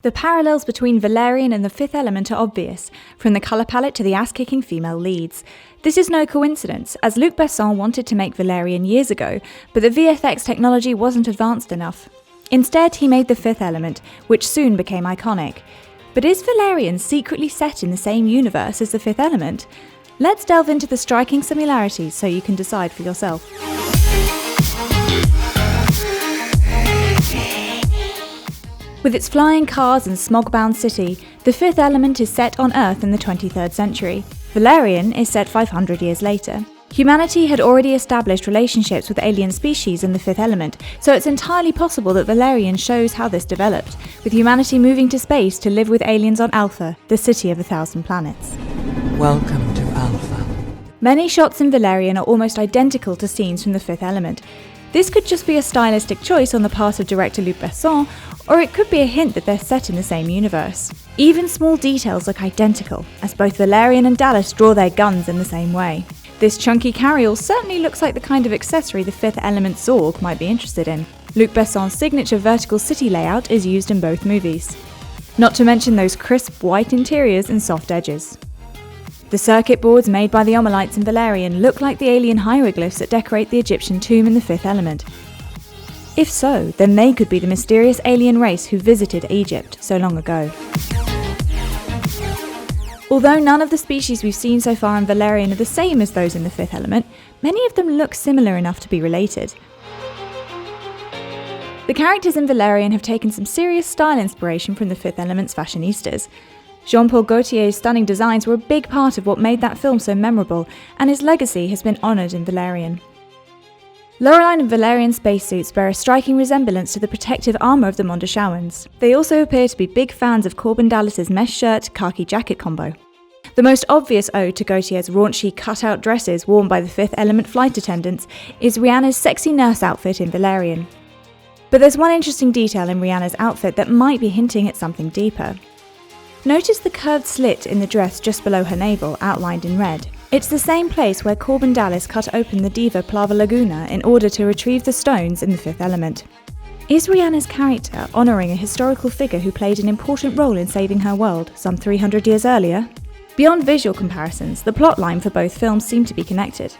The parallels between Valerian and the Fifth Element are obvious, from the colour palette to the ass-kicking female leads. This is no coincidence, as Luc Besson wanted to make Valerian years ago, but the VFX technology wasn't advanced enough. Instead, he made the Fifth Element, which soon became iconic. But is Valerian secretly set in the same universe as the Fifth Element? Let's delve into the striking similarities so you can decide for yourself. With its flying cars and smog-bound city, the Fifth Element is set on Earth in the 23rd century. Valerian is set 500 years later. Humanity had already established relationships with alien species in the Fifth Element, so it's entirely possible that Valerian shows how this developed, with humanity moving to space to live with aliens on Alpha, the city of 1,000 planets. Welcome to Alpha. Many shots in Valerian are almost identical to scenes from the Fifth Element. This could just be a stylistic choice on the part of director Luc Besson, or it could be a hint that they're set in the same universe. Even small details look identical, as both Valerian and Dallas draw their guns in the same way. This chunky carryall certainly looks like the kind of accessory the Fifth Element Zorg might be interested in. Luc Besson's signature vertical city layout is used in both movies. Not to mention those crisp white interiors and soft edges. The circuit boards made by the Omalites in Valerian look like the alien hieroglyphs that decorate the Egyptian tomb in the Fifth Element. If so, then they could be the mysterious alien race who visited Egypt so long ago. Although none of the species we've seen so far in Valerian are the same as those in the Fifth Element, many of them look similar enough to be related. The characters in Valerian have taken some serious style inspiration from the Fifth Element's fashionistas. Jean-Paul Gaultier's stunning designs were a big part of what made that film so memorable, and his legacy has been honoured in Valerian. Laureline and Valerian spacesuits bear a striking resemblance to the protective armour of the Mondashauans. They also appear to be big fans of Corbin Dallas's mesh shirt khaki jacket combo. The most obvious ode to Gaultier's raunchy cut-out dresses worn by the Fifth Element flight attendants is Rihanna's sexy nurse outfit in Valerian. But there's one interesting detail in Rihanna's outfit that might be hinting at something deeper. Notice the curved slit in the dress just below her navel, outlined in red. It's the same place where Corbin Dallas cut open the diva Plava Laguna in order to retrieve the stones in the Fifth Element. Is Rihanna's character honouring a historical figure who played an important role in saving her world some 300 years earlier? Beyond visual comparisons, the plotline for both films seem to be connected.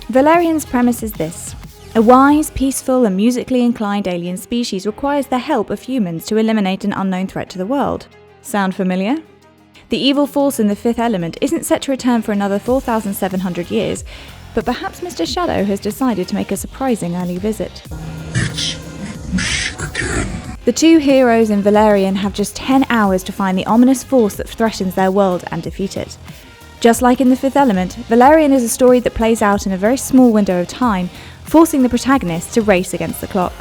Valerian's premise is this. A wise, peaceful and musically inclined alien species requires the help of humans to eliminate an unknown threat to the world. Sound familiar? The evil force in the Fifth Element isn't set to return for another 4,700 years, but perhaps Mr. Shadow has decided to make a surprising early visit. It's me again. The two heroes in Valerian have just 10 hours to find the ominous force that threatens their world and defeat it. Just like in the Fifth Element, Valerian is a story that plays out in a very small window of time, forcing the protagonist to race against the clock.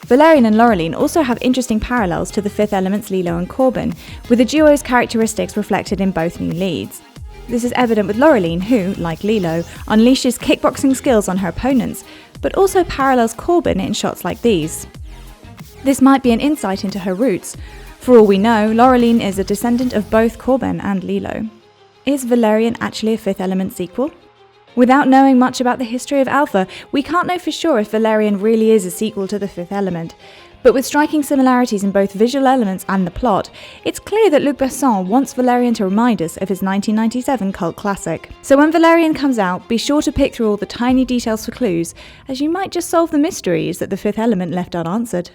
Valerian and Laureline also have interesting parallels to the Fifth Element's Lilo and Corbin, with the duo's characteristics reflected in both new leads. This is evident with Laureline, who, like Lilo, unleashes kickboxing skills on her opponents, but also parallels Corbin in shots like these. This might be an insight into her roots. For all we know, Laureline is a descendant of both Corbin and Lilo. Is Valerian actually a Fifth Element sequel? Without knowing much about the history of Alpha, we can't know for sure if Valerian really is a sequel to the Fifth Element. But with striking similarities in both visual elements and the plot, it's clear that Luc Besson wants Valerian to remind us of his 1997 cult classic. So when Valerian comes out, be sure to pick through all the tiny details for clues, as you might just solve the mysteries that the Fifth Element left unanswered.